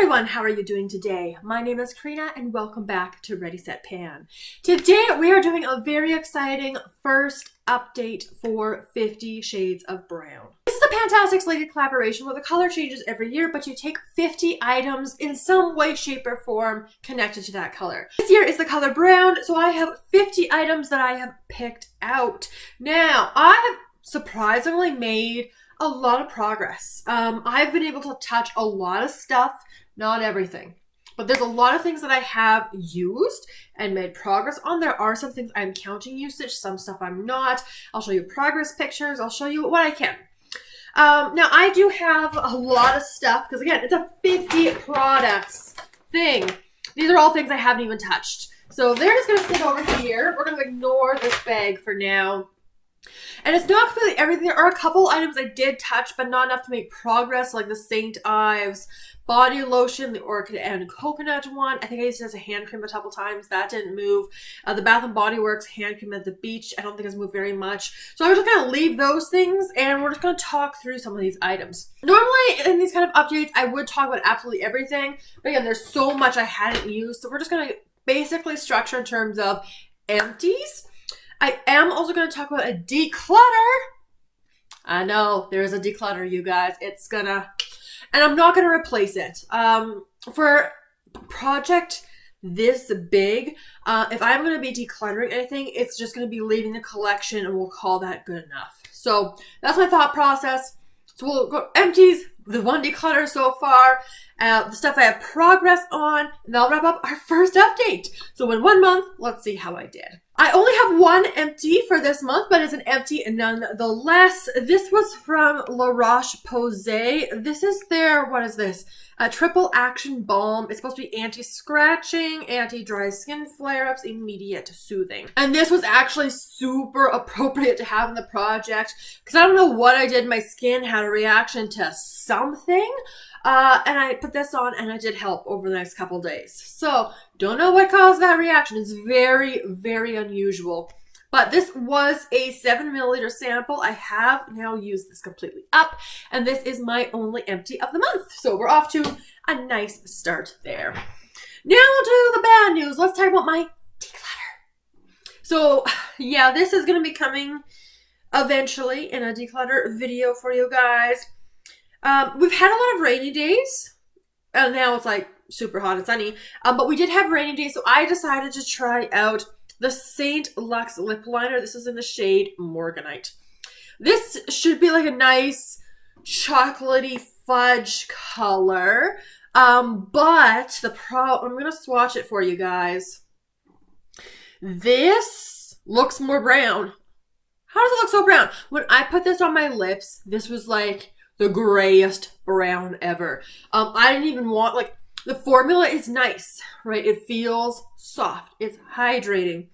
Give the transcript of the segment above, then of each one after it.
everyone, how are you doing today? My name is Karina and welcome back to Ready Set Pan. Today we are doing a very exciting first update for 50 Shades of Brown. This is a fantastic slated collaboration where the color changes every year, but you take 50 items in some way, shape, or form connected to that color. This year is the color brown, so I have 50 items that I have picked out. Now, I have surprisingly made a lot of progress. I've been able to touch a lot of stuff, not everything, but there's a lot of things that I have used and made progress on. There are some things I'm counting usage, some stuff I'm not. I'll show you progress pictures. I'll show you what I can. Now I do have a lot of stuff because again, it's a 50 products thing. These are all things I haven't even touched. So they're just gonna sit over here. We're gonna ignore this bag for now. And it's not completely everything. There are a couple items I did touch, but not enough to make progress, like the St. Ives body lotion, the orchid and coconut one. I think I used it as a hand cream a couple times. That didn't move. The Bath & Body Works hand cream at the beach, I don't think has moved very much. So I was just going to leave those things, and we're just going to talk through some of these items. Normally, in these kind of updates, I would talk about absolutely everything. But again, there's so much I hadn't used, so we're just going to basically structure in terms of empties. I am also going to talk about a declutter. I know, there's a declutter, you guys. It's gonna... And I'm not going to replace it. For a project this big, if I'm going to be decluttering anything, it's just going to be leaving the collection and we'll call that good enough. So that's my thought process. So we'll go empties, the one declutter so far, the stuff I have progress on, and that'll wrap up our first update. So in 1 month, let's see how I did. I only have one empty for this month, but it's an empty nonetheless. This was from La Roche-Posay. This is their, what is this? A triple action balm. It's supposed to be anti-scratching, anti-dry skin flare-ups, immediate soothing. And this was actually super appropriate to have in the project because I don't know what I did. My skin had a reaction to something. And I put this on and it did help over the next couple days. So don't know what caused that reaction. It's very, very unusual. But this was a 7 milliliter sample. I have now used this completely up. And this is my only empty of the month. So we're off to a nice start there. Now to the bad news. Let's talk about my declutter. So yeah, this is going to be coming eventually in a declutter video for you guys. We've had a lot of rainy days, and now it's like super hot and sunny, but we did have rainy days, so I decided to try out the Saint Luxe lip liner. This is in the shade Morganite. This should be like a nice chocolatey fudge color, but I'm going to swatch it for you guys. This looks more brown. How does it look so brown? When I put this on my lips, this was like the grayest brown ever. I didn't even want, like, the formula is nice, right? It feels soft. It's hydrating.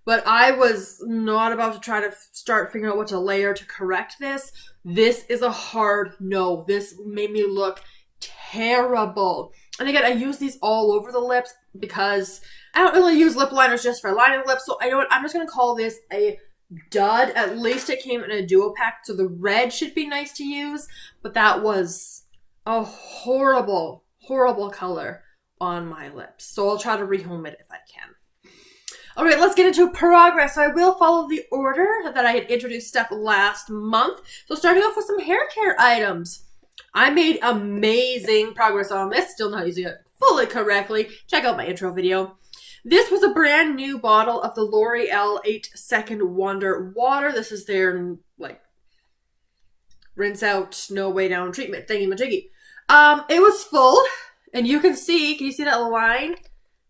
But I was not about to try to start figuring out what to layer to correct this. This is a hard no. This made me look terrible. And again, I use these all over the lips because I don't really use lip liners just for lining the lips. So I'm just going to call this a dud. At least it came in a duo pack, so the red should be nice to use, but that was a horrible, horrible color on my lips. So I'll try to rehome it if I can. All right, let's get into progress. So I will follow the order that I had introduced stuff last month. So starting off with some hair care items. I made amazing progress on this, still not using it fully correctly. Check out my intro video. This was a brand new bottle of the L'Oreal 8-Second Wonder Water. This is their, like, rinse out, no way down treatment thingy-majiggy. It was full, and you can you see that line?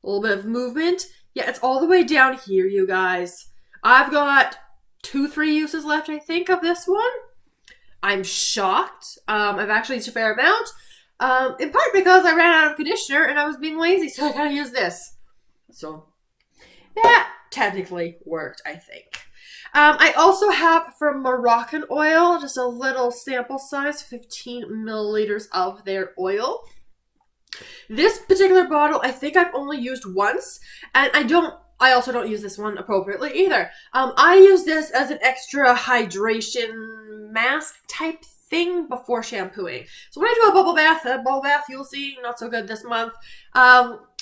A little bit of movement. Yeah, it's all the way down here, you guys. I've got 2-3 uses left, I think, of this one. I'm shocked. I've actually used a fair amount, in part because I ran out of conditioner and I was being lazy, so I gotta use this. So that technically worked, I think. I also have from Moroccan Oil, just a little sample size, 15 milliliters of their oil. This particular bottle, I think I've only used once, and I also don't use this one appropriately either. I use this as an extra hydration mask type thing before shampooing. So when I do a bubble bath, you'll see, not so good this month.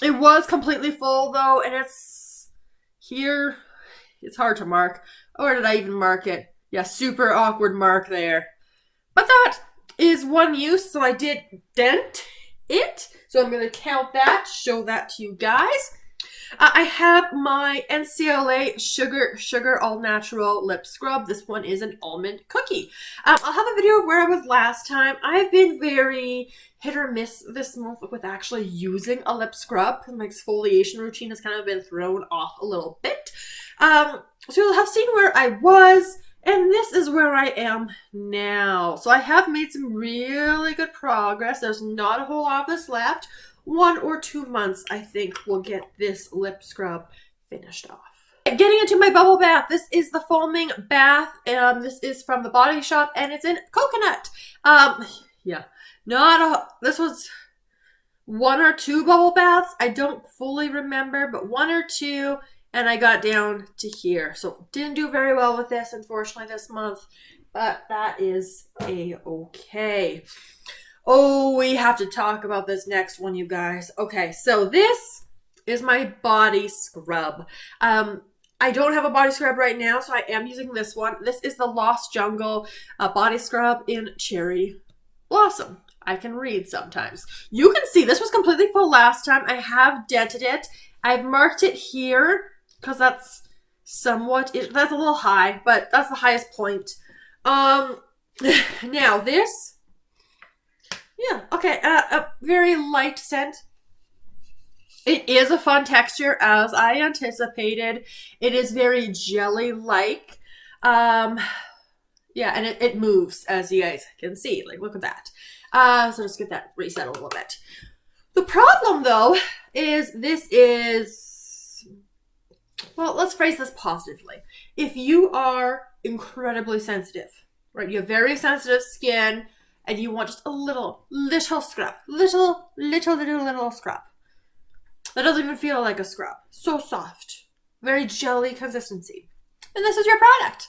It was completely full though, and it's here. It's hard to mark. Or did I even mark it? Yeah, super awkward mark there. But that is one use, so I did dent it. So I'm going to count that, show that to you guys. I have my NCLA Sugar All Natural Lip Scrub. This one is an almond cookie. I'll have a video of where I was last time. I've been very hit or miss this month with actually using a lip scrub. My exfoliation routine has kind of been thrown off a little bit. So you'll have seen where I was, and this is where I am now. So I have made some really good progress. There's not a whole lot of this left. 1 or 2 months, I think, we'll get this lip scrub finished off. Getting into my bubble bath. This is the foaming bath. This is from the Body Shop, and it's in coconut. Yeah, this was 1 or 2 bubble baths. I don't fully remember, but 1 or 2, and I got down to here. So didn't do very well with this, unfortunately, this month, but that is a-okay. Oh, we have to talk about this next one, you guys. Okay, so this is my body scrub. I don't have a body scrub right now, so I am using this one. This is the Lost Jungle body scrub in Cherry Blossom. I can read sometimes. You can see this was completely full last time. I have dented it. I've marked it here because that's that's a little high, but that's the highest point. Now this... Yeah, okay, a very light scent. It is a fun texture, as I anticipated. It is very jelly-like. Yeah, and it moves, as you guys can see. Like, look at that. So let's get that reset a little bit. The problem, though, is this is... Well, let's phrase this positively. If you are incredibly sensitive, right? You have very sensitive skin, and you want just a little scrub. Little scrub. That doesn't even feel like a scrub. So soft. Very jelly consistency. And this is your product.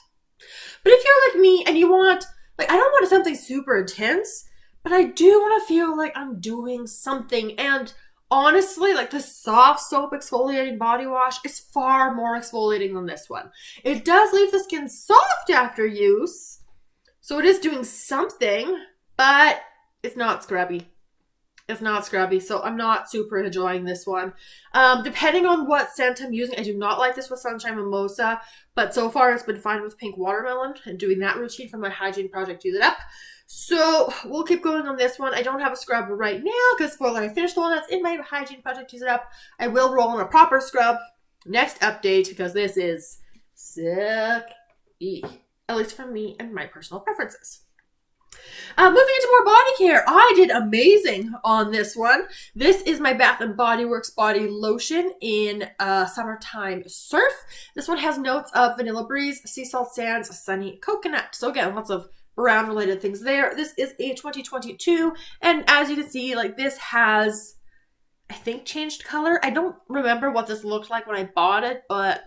But if you're like me and you want, like, I don't want something super intense, but I do want to feel like I'm doing something. And honestly, like, the soft soap exfoliating body wash is far more exfoliating than this one. It does leave the skin soft after use, so it is doing something, but it's not scrubby. It's not scrubby, so I'm not super enjoying this one. Depending on what scent I'm using, I do not like this with Sunshine Mimosa, but so far it's been fine with Pink Watermelon and doing that routine for my hygiene project, Use It Up. So we'll keep going on this one. I don't have a scrub right now because, spoiler, I finished the one that's in my hygiene project, Use It Up. I will roll in a proper scrub next update because this is sick-y, at least for me and my personal preferences. Moving into more body care, I did amazing on this one. This is my Bath & Body Works body lotion in Summertime Surf. This one has notes of Vanilla Breeze, Sea Salt Sands, Sunny Coconut. So again, lots of brown related things there. This is a 2022, and as you can see, like, this has, I think, changed color. I don't remember what this looked like when I bought it, but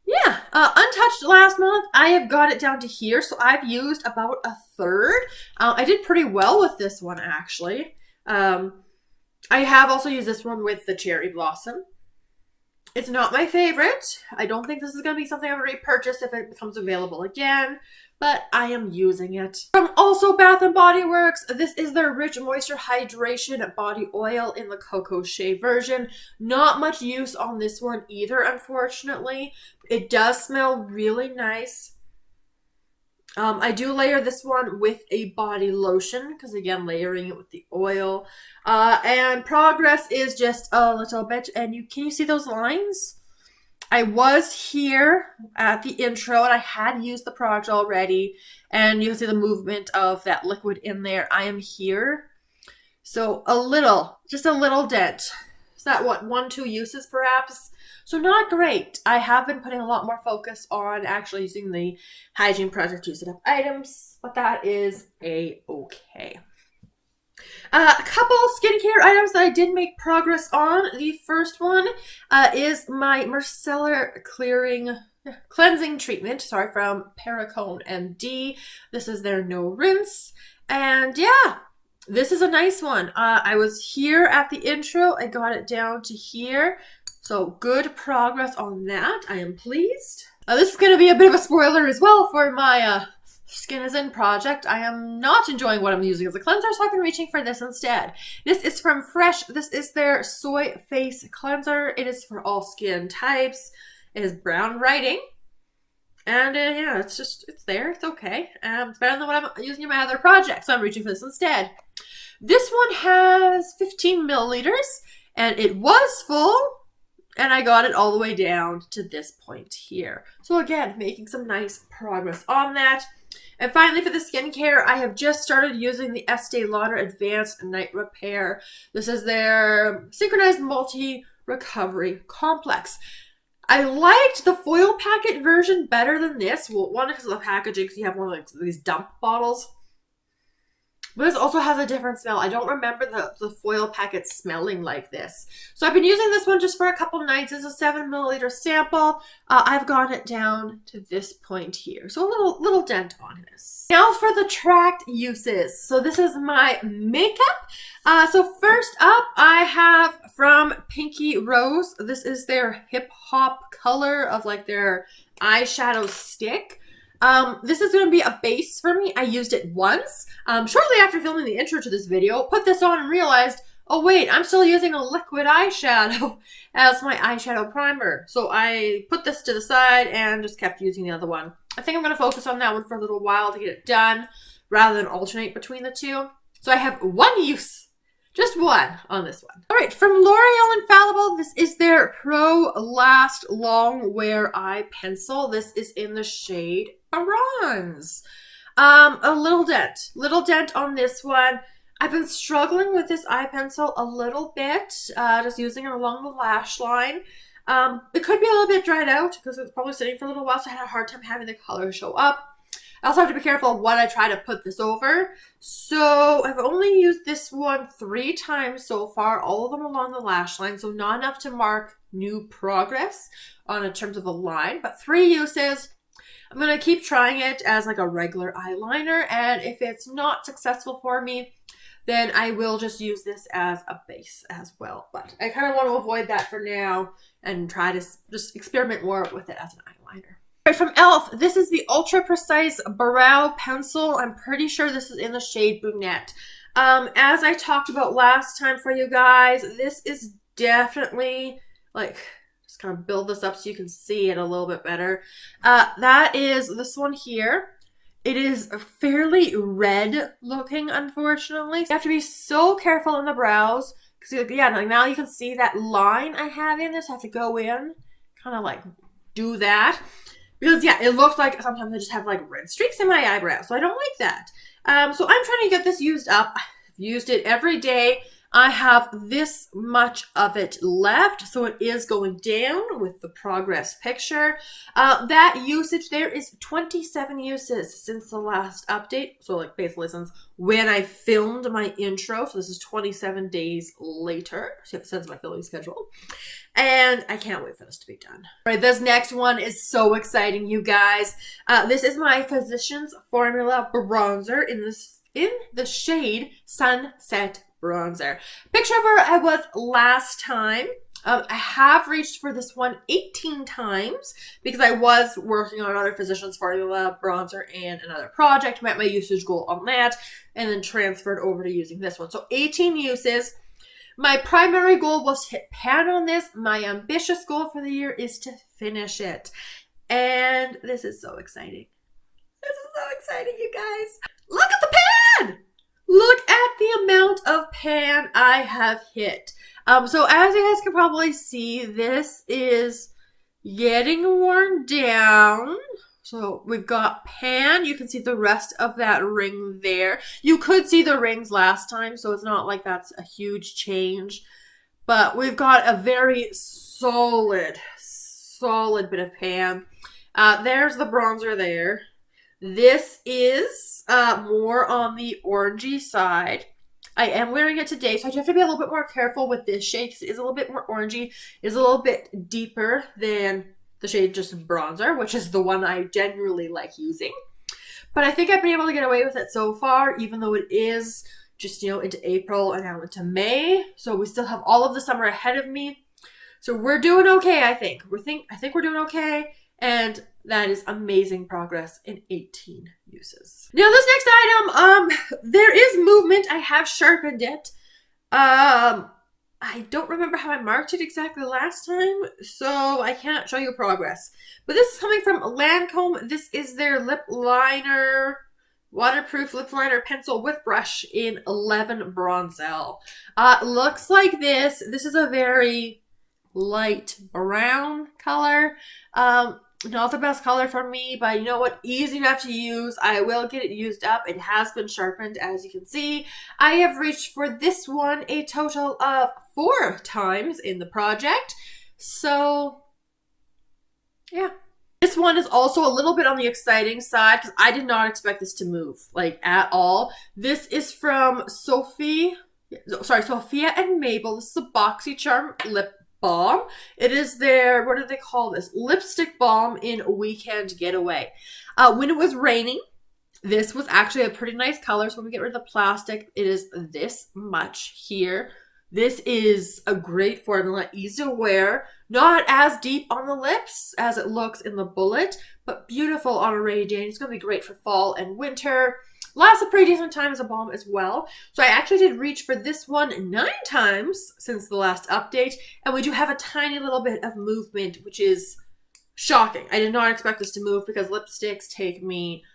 yeah, untouched last month. I have got it down to here, so I've used about a third. I did pretty well with this one, actually. I have also used this one with the Cherry Blossom. It's not my favorite. I don't think this is going to be something I'm going to repurchase if it becomes available again, but I am using it. From also Bath & Body Works, this is their Rich Moisture Hydration Body Oil in the Cocoa Shea version. Not much use on this one either, unfortunately. It does smell really nice. I do layer this one with a body lotion because, again, layering it with the oil. And progress is just a little bit. And can you see those lines? I was here at the intro and I had used the product already. And you can see the movement of that liquid in there. I am here. So just a little dent. Is that what, 1-2 uses perhaps? So not great. I have been putting a lot more focus on actually using the hygiene project Use It Up items, but that is a-okay. A couple skincare items that I did make progress on. The first one is my Mercier Clearing cleansing treatment, sorry, from Perricone MD. This is their no rinse. And yeah, this is a nice one. I was here at the intro. I got it down to here. So good progress on that. I am pleased. This is going to be a bit of a spoiler as well for my Skin is In project. I am not enjoying what I'm using as a cleanser, so I've been reaching for this instead. This is from Fresh. This is their Soy Face Cleanser. It is for all skin types. It is brown writing. And yeah, it's there. It's okay. It's better than what I'm using in my other project, so I'm reaching for this instead. This one has 15 milliliters, and it was full, and I got it all the way down to this point here. So again, making some nice progress on that. And finally, for the skincare, I have just started using the Estee Lauder Advanced Night Repair. This is their Synchronized Multi-Recovery Complex. I liked the foil packet version better than this. Well, one, because of the packaging, because you have one of like these dump bottles. But this also has a different smell. I don't remember the foil packet smelling like this. So I've been using this one just for a couple nights. It's a 7 milliliter sample. I've got it down to this point here. So a little dent on this. Now for the tracked uses. So this is my makeup. So first up, I have from Pinky Rose. This is their hip hop color of like their eyeshadow stick. This is going to be a base for me. I used it once, shortly after filming the intro to this video, put this on and realized, oh wait, I'm still using a liquid eyeshadow as my eyeshadow primer. So I put this to the side and just kept using the other one. I think I'm going to focus on that one for a little while to get it done rather than alternate between the two. So I have one use, just one on this one. All right, from L'Oreal Infallible, this is their Pro Last Long Wear Eye Pencil. This is in the shade Bronze. A little dent on this one. I've been struggling with this eye pencil a little bit, just using it along the lash line. It could be a little bit dried out because it's probably sitting for a little while, so I had a hard time having the color show up. I also have to be careful of what I try to put this over. So I've only used this one 3 times so far, all of them along the lash line, so not enough to mark new progress in terms of a line, but 3 uses. I'm going to keep trying it as like a regular eyeliner, and if it's not successful for me, then I will just use this as a base as well. But I kind of want to avoid that for now and try to just experiment more with it as an eyeliner. All right, from e.l.f., this is the Ultra Precise Brow Pencil. I'm pretty sure this is in the shade Brunette. As I talked about last time for you guys, this is definitely like... kind of build this up so you can see it a little bit better. That is this one here. It is fairly red looking, unfortunately. You have to be so careful in the brows because yeah, now you can see that line I have in this. I have to go in, kind of like do that because yeah, it looks like sometimes I just have like red streaks in my eyebrows, so I don't like that. So I'm trying to get this used up. I've used it every day. I have this much of it left, so it is going down with the progress picture. That usage there is 27 uses since the last update. So like basically since when I filmed my intro. So this is 27 days later. So it says my filming schedule. And I can't wait for this to be done. All right, this next one is so exciting, you guys. This is my Physicians Formula Bronzer in the shade Sunset Bronzer. Picture of where I was last time. I have reached for this one 18 times because I was working on another Physicians Formula Bronzer and another project, met my usage goal on that, and then transferred over to using this one. So 18 uses. My primary goal was to hit pan on this. My ambitious goal for the year is to finish it. And this is so exciting. This is so exciting, you guys. Look at the pan! Look at the amount of pan I have hit. So as you guys can probably see, this is getting worn down. So we've got pan. You can see the rest of that ring there. You could see the rings last time, so it's not like that's a huge change. But we've got a very solid bit of pan. There's the bronzer there. This is more on the orangey side. I am wearing it today, so I do have to be a little bit more careful with this shade because it is a little bit more orangey. It's a little bit deeper than the shade just Bronzer, which is the one I generally like using. But I think I've been able to get away with it so far, even though it is just, you know, into April and now into May. So we still have all of the summer ahead of me. So we're doing okay, I think. I think we're doing okay. And that is amazing progress in 18 uses. Now this next item, there is movement. I have sharpened it. I don't remember how I marked it exactly last time, so I can't show you progress. But this is coming from Lancome. This is their lip liner, waterproof lip liner pencil with brush in 11 Bronzel. Looks like this. This is a very light brown color. Not the best color for me, but you know what? Easy enough to use. I will get it used up. It has been sharpened, as you can see. I have reached for this one a total of 4 times in the project. So, yeah. This one is also a little bit on the exciting side because I did not expect this to move, like, at all. This is from Sophia and Mabel. This is a BoxyCharm lip balm. It is their, what do they call this? Lipstick balm in Weekend Getaway. When it was raining, this was actually a pretty nice color. So when we get rid of the plastic, it is this much here. This is a great formula, easy to wear, not as deep on the lips as it looks in the bullet, but beautiful on a rainy day. It's going to be great for fall and winter. Lasts a pretty decent time as a balm as well. So I actually did reach for this one 9 times since the last update. And we do have a tiny little bit of movement, which is shocking. I did not expect this to move because lipsticks take me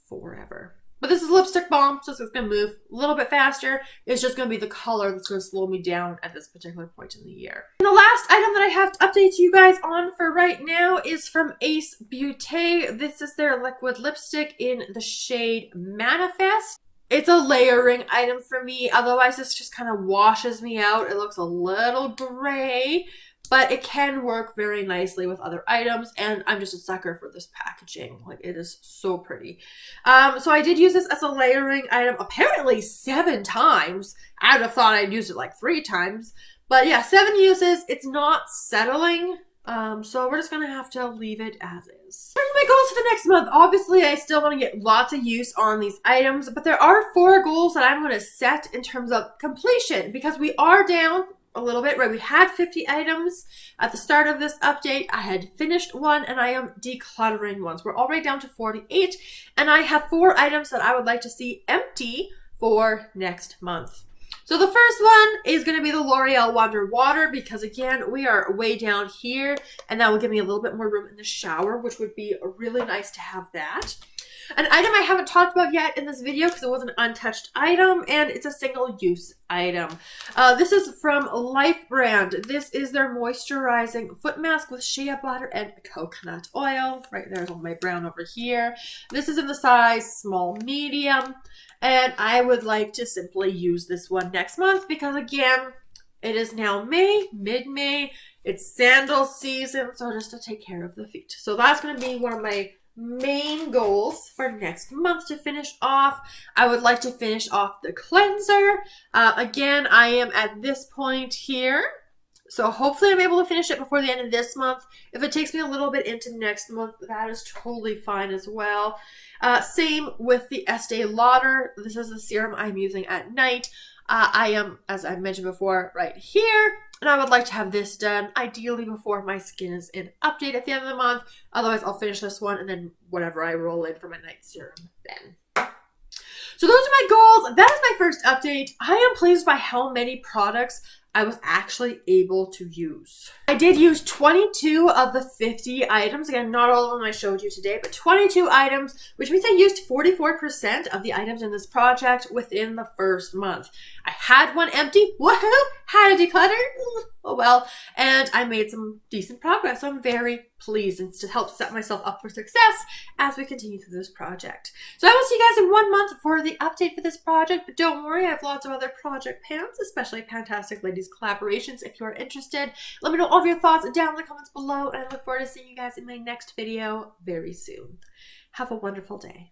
forever. But this is a lipstick balm, so it's going to move a little bit faster. It's just going to be the color that's going to slow me down at this particular point in the year. And the last item that I have to update you guys on for right now is from Ace Beauté. This is their liquid lipstick in the shade Manifest. It's a layering item for me. Otherwise, this just kind of washes me out. It looks a little gray, but it can work very nicely with other items, and I'm just a sucker for this packaging. Like, it is so pretty. So I did use this as a layering item, apparently 7 times. I would have thought I'd used it like 3 times. But yeah, 7 uses. It's not settling, so we're just going to have to leave it as is. Here's my goals for the next month. Obviously, I still want to get lots of use on these items, but there are 4 goals that I'm going to set in terms of completion, because we are down a little bit, right? We had 50 items at the start of this update. I had finished one and I am decluttering ones. We're already down to 48 and I have 4 items that I would like to see empty for next month. So the first one is going to be the L'Oreal Wonder Water, because again, we are way down here and that will give me a little bit more room in the shower, which would be really nice to have that. An item I haven't talked about yet in this video because it was an untouched item, and it's a single-use item. This is from Life Brand. This is their moisturizing foot mask with shea butter and coconut oil. Right there's all my brown over here. This is in the size small medium, and I would like to simply use this one next month because, again, it is now May, mid-May. It's sandal season, so just to take care of the feet. So that's going to be one of my main goals for next month to finish off. I would like to finish off the cleanser. Again, I am at this point here, so hopefully I'm able to finish it before the end of this month. If it takes me a little bit into next month, that is totally fine as well. Same with the Estee Lauder. This is the serum I'm using at night. I am, as I mentioned before, right here. And I would like to have this done ideally before my skin is in update at the end of the month. Otherwise, I'll finish this one and then whatever I roll in for my night serum then. So those are my goals. That is my first update. I am pleased by how many products I was actually able to use. I did use 22 of the 50 items. Again, not all of them I showed you today, but 22 items, which means I used 44% of the items in this project within the first month. I had one empty, woohoo, had a declutter, oh well, and I made some decent progress. So I'm very pleased, and to help set myself up for success as we continue through this project. So I will see you guys in 1 month for the update for this project, but don't worry, I have lots of other project pans, especially Fantastic Ladies collaborations if you are interested. Let me know all of your thoughts down in the comments below, and I look forward to seeing you guys in my next video very soon. Have a wonderful day.